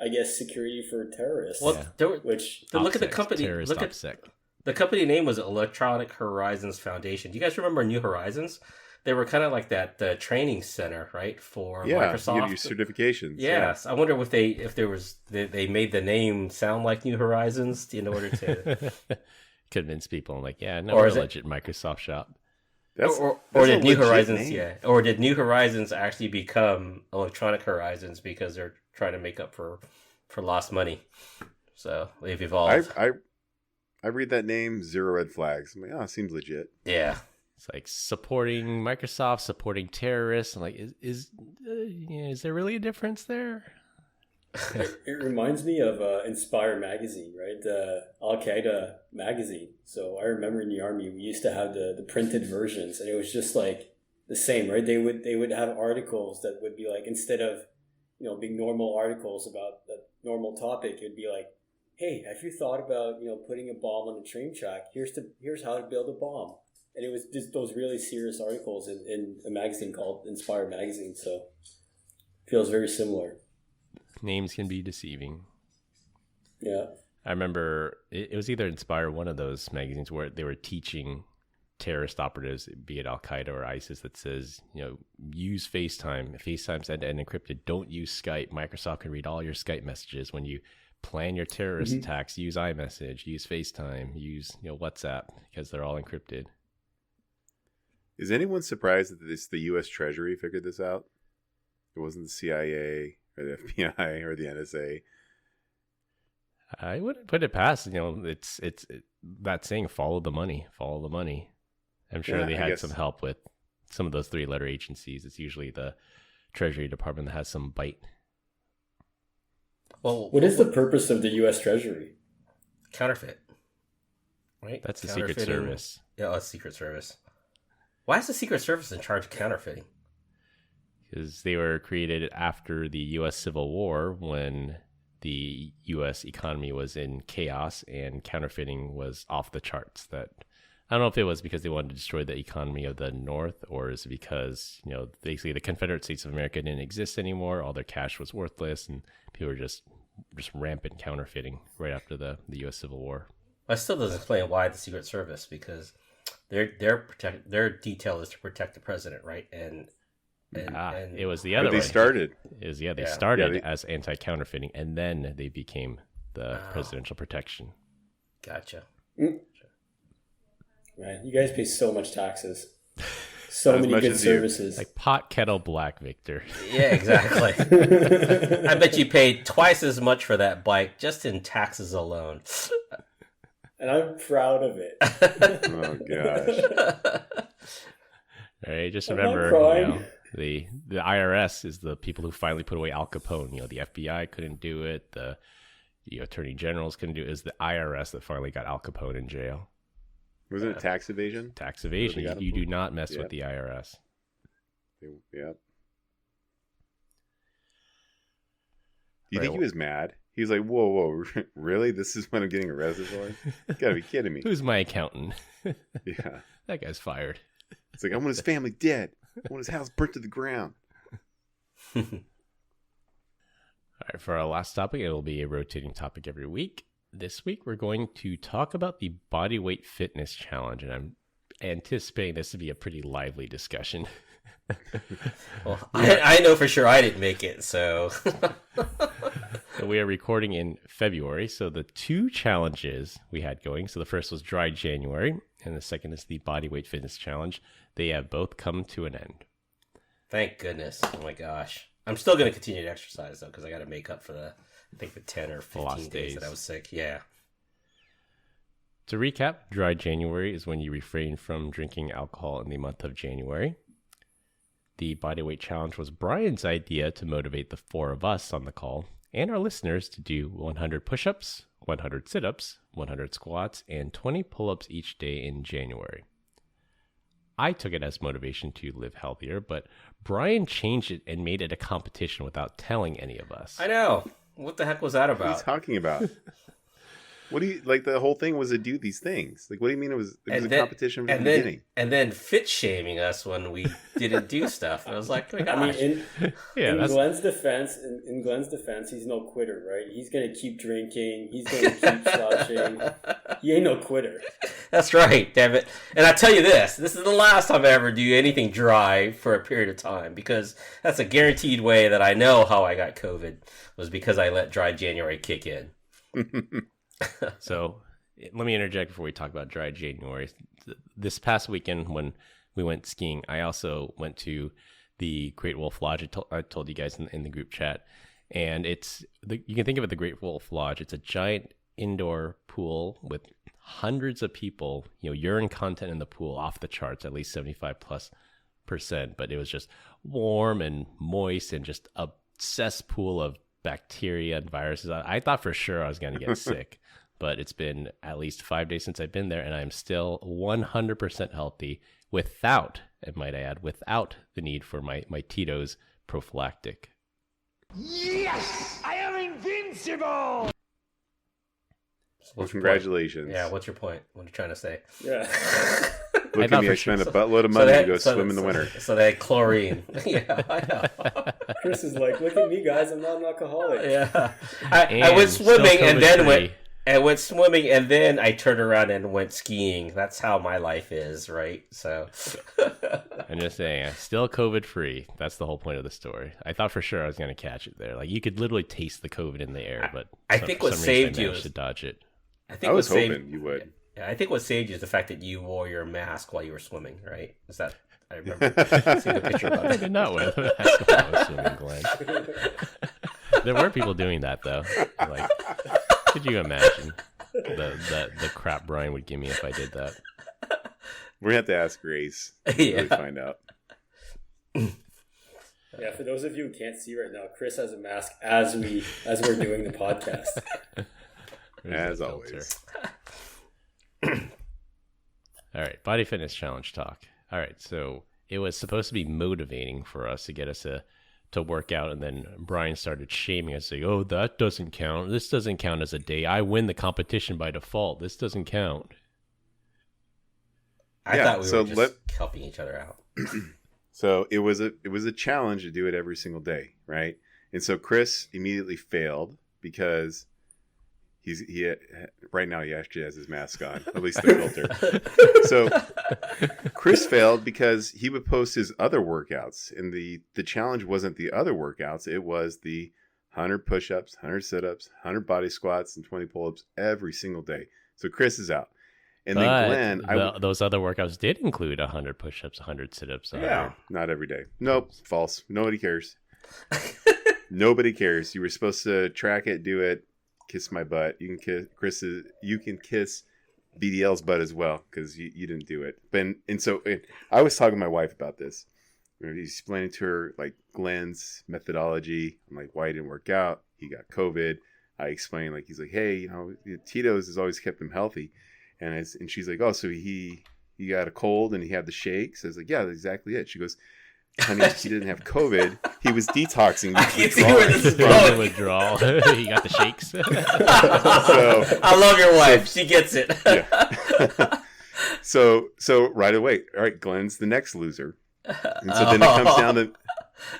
I guess, security for terrorists. Well, look at the OPSEC, company. terrorist Look at OPSEC. the company name was Electronic Horizons Foundation. Do you guys remember New Horizons? They were kind of like that training center, right, for Microsoft. You get your certifications. Yes, I wonder if they made the name sound like New Horizons in order to Convince people. I'm like, no, Or we're a is it- legit Microsoft shop. or that's did a New legit Horizons name. or did New Horizons actually become Electronic Horizons because they're trying to make up for lost money? So they've evolved. I read that name, 0 red flags. I'm like, it seems legit. Yeah. It's like supporting Microsoft, supporting terrorists. I'm like, is there really a difference there? It reminds me of Inspire magazine, right? The Al Qaeda magazine. So I remember in the army we used to have the printed versions, and it was just like the same, right? They would have articles that would be like, instead of being normal articles about the normal topic, it'd be like, hey, have you thought about putting a bomb on the train track? Here's how to build a bomb. And it was just those really serious articles in a magazine called Inspire magazine. So it feels very similar. Names can be deceiving. Yeah. I remember it was either Inspire, one of those magazines, where they were teaching terrorist operatives, be it Al Qaeda or ISIS, that says, use FaceTime. FaceTime's end-to-end encrypted. Don't use Skype. Microsoft can read all your Skype messages. When you plan your terrorist attacks, use iMessage, use FaceTime, use WhatsApp, because they're all encrypted. Is anyone surprised that the U.S. Treasury figured this out? It wasn't the CIA or the FBI or the NSA. I wouldn't put it past. It's that saying, follow the money. I'm sure they I had guess. some help with some of those 3-letter agencies. It's usually the Treasury Department that has some bite. Well, What is the purpose of the U.S. Treasury? counterfeit? Right. That's the Secret Counterfeiting. Service. Yeah, it's Secret Service. Why is the Secret Service in charge of counterfeiting? Because they were created after the U.S. Civil War, when the U.S. economy was in chaos and counterfeiting was off the charts. That I don't know if it was because they wanted to destroy the economy of the North, or is it because basically the Confederate States of America didn't exist anymore, all their cash was worthless, and people were just rampant counterfeiting right after the U.S. Civil War. That still doesn't explain why the Secret Service, because their detail is to protect the president, right? And it was the other But they way. started. They Yeah. started Yeah, as anti-counterfeiting, and then they became the presidential protection. Gotcha. Right. You guys pay so much taxes. So Not as many much good as you. services. Like pot kettle black, Victor. Yeah, exactly. I bet you paid twice as much for that bike just in taxes alone. And I'm proud of it. Oh gosh. All right, just I'm not remember, crying. the IRS is the people who finally put away Al Capone. The FBI couldn't do it. The attorney generals couldn't do it. It's the IRS that finally got Al Capone in jail. Wasn't it tax evasion? Tax evasion. They got him You for? do not mess Yeah. with the IRS. Yeah. Do you Right, think he was mad? He was like, whoa, really? This is what I'm getting arrested for? You gotta be kidding me. Who's my accountant? Yeah. That guy's fired. It's like, I want his family dead. I want his house burnt to the ground. All right, for our last topic, it will be a rotating topic every week. This week, we're going to talk about the body weight fitness challenge, and I'm anticipating this to be a pretty lively discussion. Well, I know for sure I didn't make it, so. So we are recording in February. So the two challenges we had going, so the first was Dry January, and the second is the Body Weight Fitness Challenge. They have both come to an end. Thank goodness. Oh my gosh. I'm still going to continue to exercise, though, because I got to make up for the 10 or 15 lost days days. that I was sick. Yeah. To recap, Dry January is when you refrain from drinking alcohol in the month of January. The Body Weight Challenge was Brian's idea to motivate the four of us on the call, and our listeners to do 100 push-ups, 100 sit-ups, 100 squats, and 20 pull-ups each day in January. I took it as motivation to live healthier, but Brian changed it and made it a competition without telling any of us. I know. What the heck was that What are you about? talking about? What do you like? The whole thing was to do these things. Like, what do you mean it was a competition from the beginning? And then fit shaming us when we didn't do stuff. And I was like, oh my gosh. I mean, in that's- Glenn's defense, he's no quitter, right? He's gonna keep drinking. He's gonna keep slouching. He ain't no quitter. That's right, damn it. And I tell you this is the last time I ever do anything dry for a period of time, because that's a guaranteed way that I know how I got COVID, was because I let dry January kick in. So let me interject before we talk about dry January. This past weekend when we went skiing, I also went to the Great Wolf Lodge. I told you guys in the group chat. And you can think of it the Great Wolf Lodge. It's a giant indoor pool with hundreds of people, urine content in the pool off the charts, at least 75+%. But it was just warm and moist and just a cesspool of bacteria and viruses. I thought for sure I was going to get sick. But it's been at least 5 days since I've been there, and I'm still 100% healthy without, I might add, without the need for my Tito's prophylactic. Yes! I am invincible! Well, congratulations. Yeah, what's your point? What are you trying to say? Yeah. Look at me, I spent a buttload of money to go swim in the winter. So they had chlorine. Yeah, I know. Chris is like, look at me, guys. I'm not an alcoholic. Yeah. I went swimming and then COVID-free. went swimming, and then I turned around and went skiing. That's how my life is, right? So I'm just saying, I'm still COVID free. That's the whole point of the story. I thought for sure I was going to catch it there. Like, you could literally taste the COVID in the air, but I think what saved you to dodge it. I was hoping you would. Yeah, I think what saved you is the fact that you wore your mask while you were swimming, right? Is that? I remember seeing a picture about I that. did not wear the mask while I was swimming, Glenn. There were people doing that though. Like, could you imagine the crap Brian would give me if I did that? We're gonna have to ask Grace to really find out. Yeah, for those of you who can't see right now, Chris has a mask as we're doing the podcast. There's As that always. All right, body fitness challenge talk. All right, so it was supposed to be motivating for us to get us to work out, and then Brian started shaming us, saying, "Oh, that doesn't count. This doesn't count as a day. I win the competition by default. This doesn't count." I thought we were just let- helping each other out. So it was a challenge to do it every single day, right? And so Chris immediately failed because right now he actually has his mask on, at least the filter. So Chris failed because he would post his other workouts, and the challenge wasn't the other workouts; it was the 100 push-ups, 100 sit-ups, 100 body squats, and 20 pull-ups every single day. So Chris is out. And But then Glenn, those other workouts did include 100 push-ups, 100 sit-ups. yeah, not every day. Nope, false. Nobody cares. Nobody cares. You were supposed to track it, do it, kiss my butt. You can kiss VDL's butt as well because you didn't do it. So I was talking to my wife about this. He's explaining to her like Glenn's methodology. I'm like, why he didn't work out? He got COVID. I explained he's like, hey, Tito's has always kept him healthy. And she's like, oh, so he got a cold and he had the shakes. I was like, yeah, that's exactly it. She goes, honey, he didn't have COVID. He was detoxing. I can see where this is The going. withdrawal. You got the shakes. So I love your wife. She gets it. yeah. So right away, all right, Glenn's the next loser. And so then it comes down to,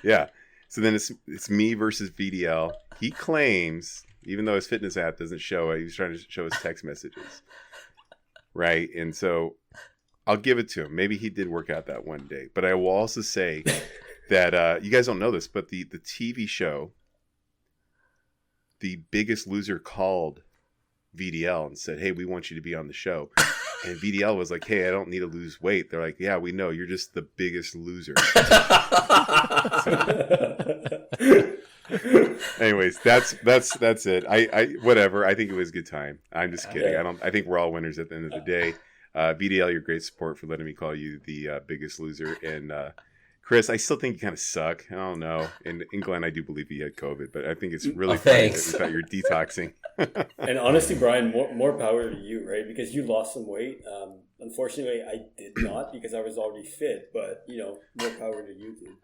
yeah. So then it's me versus VDL. He claims, even though his fitness app doesn't show it, he's trying to show his text messages. Right. And so I'll give it to him. Maybe he did work out that one day. But I will also say that you guys don't know this, but the TV show, The Biggest Loser, called VDL and said, hey, we want you to be on the show. And VDL was like, hey, I don't need to lose weight. They're like, yeah, we know. You're just the biggest loser. Anyways, that's it. I whatever. I think it was a good time. I'm just kidding. I think we're all winners at the end of the day. VDL, you're great support for letting me call you the biggest loser, and Chris, I still think you kind of suck. I don't know. And Glenn, I do believe he had COVID, but I think it's really funny that you're detoxing. And honestly, Brian, more power to you, right? Because you lost some weight. Unfortunately, I did not because I was already fit. But more power to you, dude.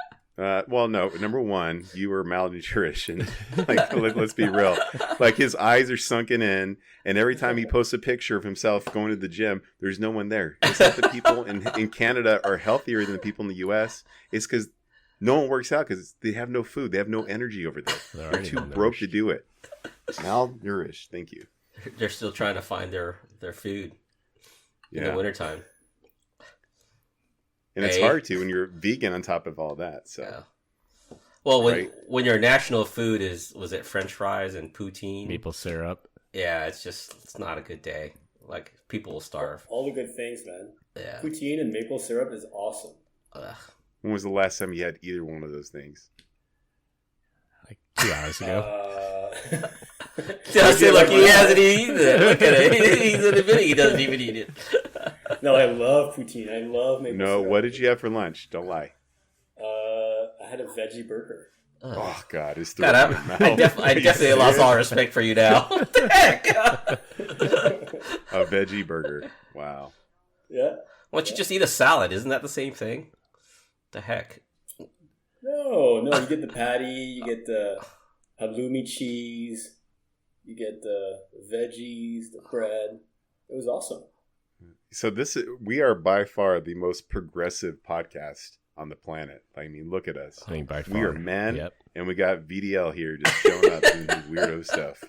Well, no. Number one, you were malnutrition. Let's be real. Like his eyes are sunken in, and every time he posts a picture of himself going to the gym, there's no one there. It's not that people in Canada are healthier than the people in the U.S. It's because no one works out because they have no food. They have no energy over there. They're too broke to do it. Malnourished. Thank you. They're still trying to find their food in the wintertime. And it's hard to when you're vegan on top of all that. So, yeah. Well, when your national food was it French fries and poutine, maple syrup? Yeah, it's not a good day. Like people will starve. All the good things, man. Yeah, poutine and maple syrup is awesome. When was the last time you had either one of those things? Like 2 hours ago. Justin, look, he hasn't eaten it. Look at it. He's admitting he doesn't even eat it. No, I love poutine. I love maple syrup. No, what did you have for lunch? Don't lie. I had a veggie burger. Oh, God. It's God, I definitely lost all respect for you now. What the heck? A veggie burger. Wow. Yeah. Why don't you just eat a salad? Isn't that the same thing? The heck? No. You get the patty. You get the halloumi cheese. You get the veggies, the bread. It was awesome. So we are by far the most progressive podcast on the planet. I mean, look at us. I mean, by far. We are men, and we got VDL here just showing up doing his weirdo stuff.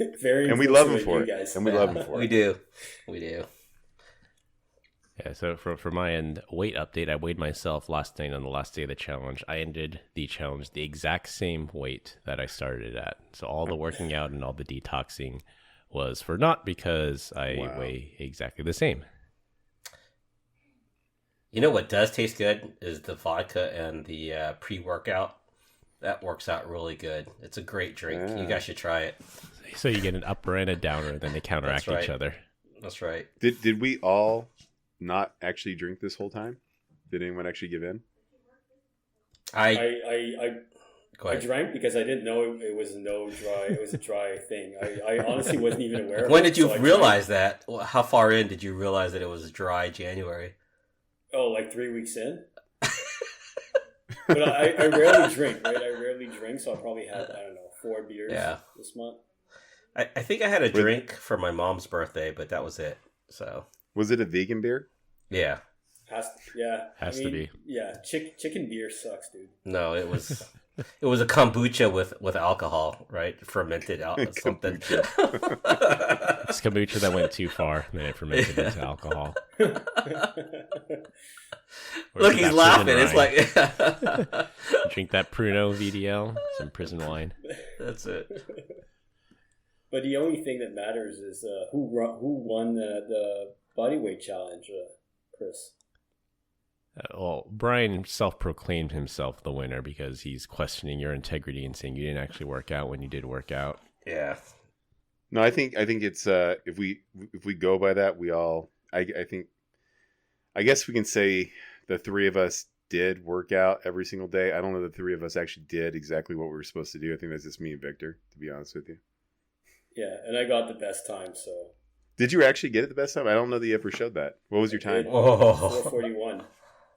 And we love him for it. Guys. And we love him for it. We do. Yeah, so for my end, weight update, I weighed myself last night on the last day of the challenge. I ended the challenge the exact same weight that I started at. So all the working out and all the detoxing was for naught because I weigh exactly the same. You know what does taste good is the vodka and the pre-workout. That works out really good. It's a great drink. Yeah. You guys should try it. So you get an upper and a downer, then they counteract each other. That's right. Did we all not actually drink this whole time? Did anyone actually give in? I drank because I didn't know it was a dry thing. I honestly wasn't even aware of it. When did you realize that? How far in did you realize that it was dry January? Oh, like 3 weeks in? But I rarely drink, right? I rarely drink, so I'll probably have, 4 beers this month. I think I had a drink for my mom's birthday, but that was it. So was it a vegan beer? Yeah. Has to be. Yeah, chicken beer sucks, dude. No, it was a kombucha with alcohol, right? Fermented something. It's kombucha that went too far, and then it fermented into alcohol. Look, he's laughing. It's like drink that Pruno VDL, some prison wine. That's it. But the only thing that matters is who won the bodyweight challenge, Chris. Well, Brian self-proclaimed himself the winner because he's questioning your integrity and saying you didn't actually work out when you did work out. Yeah. No, I think it's if we go by that, we all I guess we can say the three of us did work out every single day. I don't know the three of us actually did exactly what we were supposed to do. I think that's just me and Victor, to be honest with you. Yeah, and I got the best time, so. Did you actually get it the best time? I don't know that you ever showed that. What was your time? 4:41.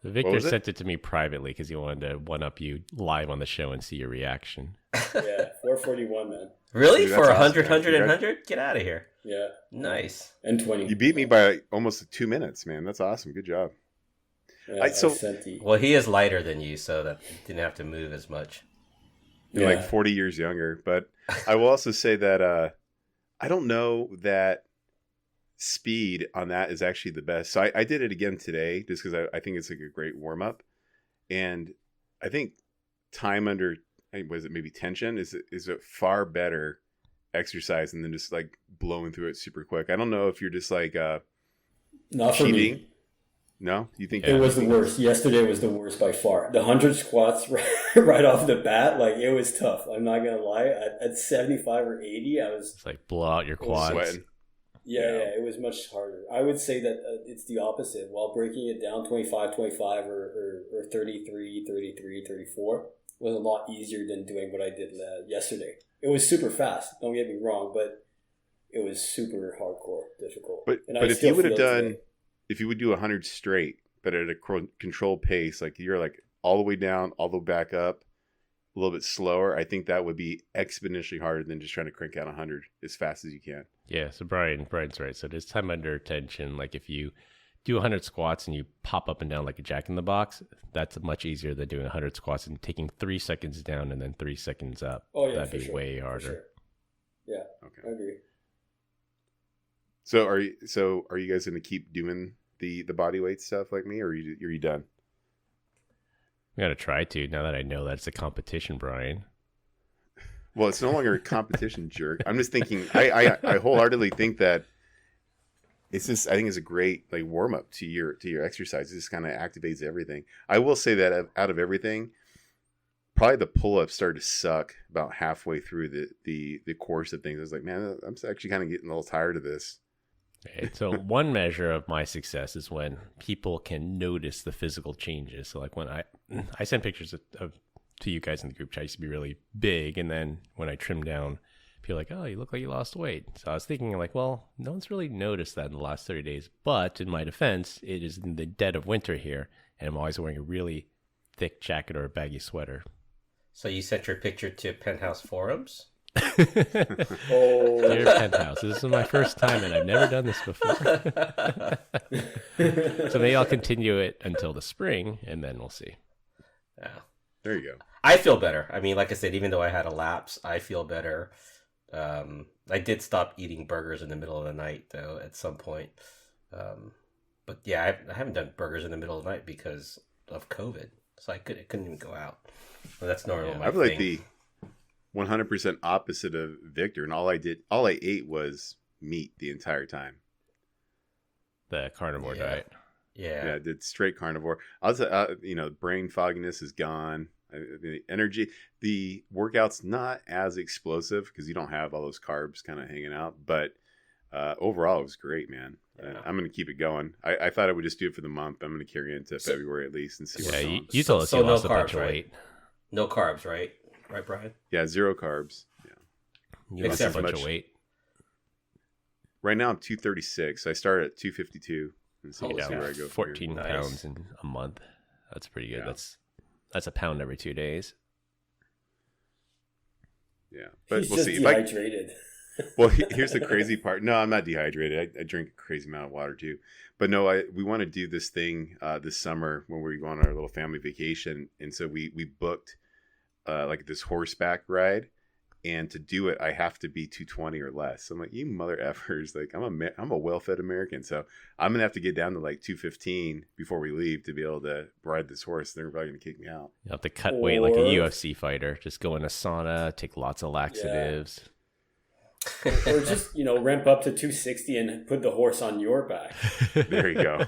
Victor sent it to me privately because he wanted to one-up you live on the show and see your reaction. Yeah, 4:41, man. Really? Dude, for 100, awesome, 100, and 100? Get out of here. Yeah. Nice. And 20. You beat me by almost 2 minutes, man. That's awesome. Good job. Yeah, well, he is lighter than you, so that didn't have to move as much. You're like 40 years younger. But I will also say that I don't know that speed on that is actually the best. So I did it again today just because I think it's like a great warm-up. And I think time under, was it maybe tension, is a far better exercise than just like blowing through it super quick. I don't know if you're just like not for cheating. Me. No? You think it was the worst. Yesterday was the worst by far. The 100 squats right off the bat, like it was tough. I'm not gonna lie. At 75 or 80, I was it's like blow out your quads. Sweating. It was much harder. I would say that it's the opposite. While breaking it down 25, 25 or 33, 33, 34 was a lot easier than doing what I did yesterday. It was super fast, don't get me wrong, but it was super hardcore, difficult. But if you would have done, if you would do 100 straight, but at a controlled pace, like you're like all the way down, all the way back up, a little bit slower, I think that would be exponentially harder than just trying to crank out 100 as fast as you can. Yeah, so Brian's right. So there's time under tension. Like if you do 100 squats and you pop up and down like a jack in the box, that's much easier than doing 100 squats and taking 3 seconds down and then 3 seconds up. Oh yeah, that'd be way harder. Sure. Yeah, okay. I agree. So are you guys going to keep doing the body weight stuff like me, or are you done? We got to try to, now that I know that it's a competition, Brian. Well, it's no longer a competition, jerk. I'm just thinking, I wholeheartedly think that it's just, I think it's a great like warm up to your exercise. It just kind of activates everything. I will say that out of everything, probably the pull-ups started to suck about halfway through the course of things. I was like, man, I'm actually kind of getting a little tired of this. Okay, so one measure of my success is when people can notice the physical changes. So like when I send pictures of to you guys in the group chat, I used to be really big, and then when I trim down, people are like, oh, you look like you lost weight. So I was thinking like, well, no one's really noticed that in the last 30 days. But in my defense, it is in the dead of winter here, and I'm always wearing a really thick jacket or a baggy sweater. So you sent your picture to Penthouse Forums? Dear Penthouse, this is my first time and I've never done this before. So maybe I'll continue it until the spring and then we'll see. Yeah. There you go. I feel better. I mean, like I said, even though I had a lapse, I feel better. I did stop eating burgers in the middle of the night though at some point. But yeah, I haven't done burgers in the middle of the night because of COVID. So I couldn't even go out. Well, that's normally my I feel thing. like the 100% opposite of Victor, and all I ate was meat the entire time. The carnivore diet. Yeah, I did straight carnivore. I was, brain fogginess is gone. The energy, the workout's not as explosive because you don't have all those carbs kind of hanging out. But overall, it was great, man. Yeah. I'm going to keep it going. I thought I would just do it for the month. I'm going to carry it into February at least and see what's going on. You told us you lost a bunch of weight. No carbs, right? Right, Brian? Yeah, 0 carbs. Yeah. You lost a bunch of weight. Right now I'm 236. So I started at 252 and see where I go. 14 pounds in a month. That's pretty good. Yeah. That's a pound every 2 days. Yeah, but He's we'll just see. Dehydrated. Well, here's the crazy part. No, I'm not dehydrated. I drink a crazy amount of water too. But no, we want to do this thing this summer when we go on our little family vacation, and so we booked like this horseback ride, and to do it I have to be 220 or less. So I'm like, you mother effers, like I'm a well-fed American, so I'm gonna have to get down to like 215 before we leave to be able to ride this horse. They're probably gonna kick me out. You have to cut weight like a UFC fighter. Just go in a sauna, take lots of laxatives. Yeah. Or just, ramp up to 260 and put the horse on your back. There you go.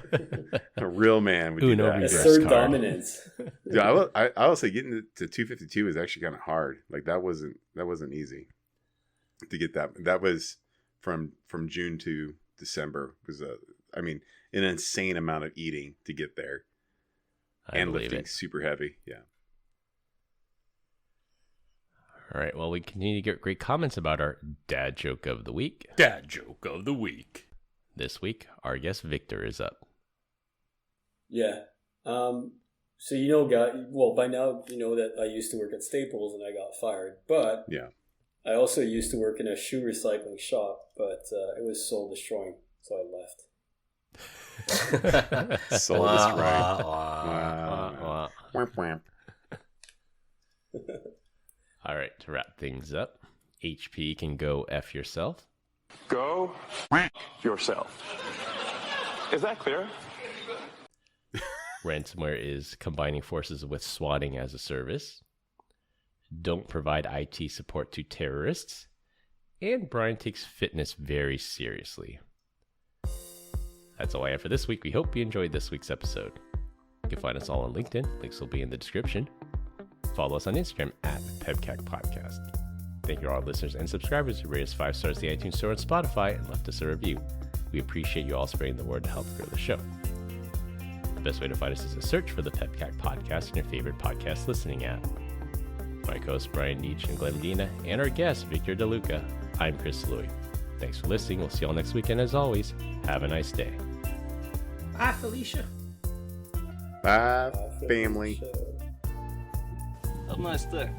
A real man would do that. Assert dominance. Yeah, I will say getting to 252 is actually kind of hard. Like that wasn't easy to get that. That was from June to December was an insane amount of eating to get there. And lifting super heavy. Yeah. All right, well, we continue to get great comments about our dad joke of the week. Dad joke of the week. This week, our guest Victor is up. Yeah. So by now you know that I used to work at Staples and I got fired. But yeah, I also used to work in a shoe recycling shop, but it was soul destroying, so I left. Soul destroying. All right, to wrap things up, HP can go F yourself. Go yourself. Is that clear? Ransomware is combining forces with swatting as a service. Don't provide IT support to terrorists. And Brian takes fitness very seriously. That's all I have for this week. We hope you enjoyed this week's episode. You can find us all on LinkedIn. Links will be in the description. Follow us on Instagram at PEBCAK Podcast. thank you to all our listeners and subscribers who rate us 5 stars in the iTunes Store and Spotify and left us a review. We appreciate you all spreading the word to help grow the show. The best way to find us is to search for the PEBCAK Podcast in your favorite podcast listening app. My co-hosts Brian Nietzsche and Glenn Medina, and our guest Victor DeLuca, I'm Chris Louie. Thanks for listening. We'll see you all next weekend. As always, have a nice day. Bye, Felicia. Bye, family. Have a nice day.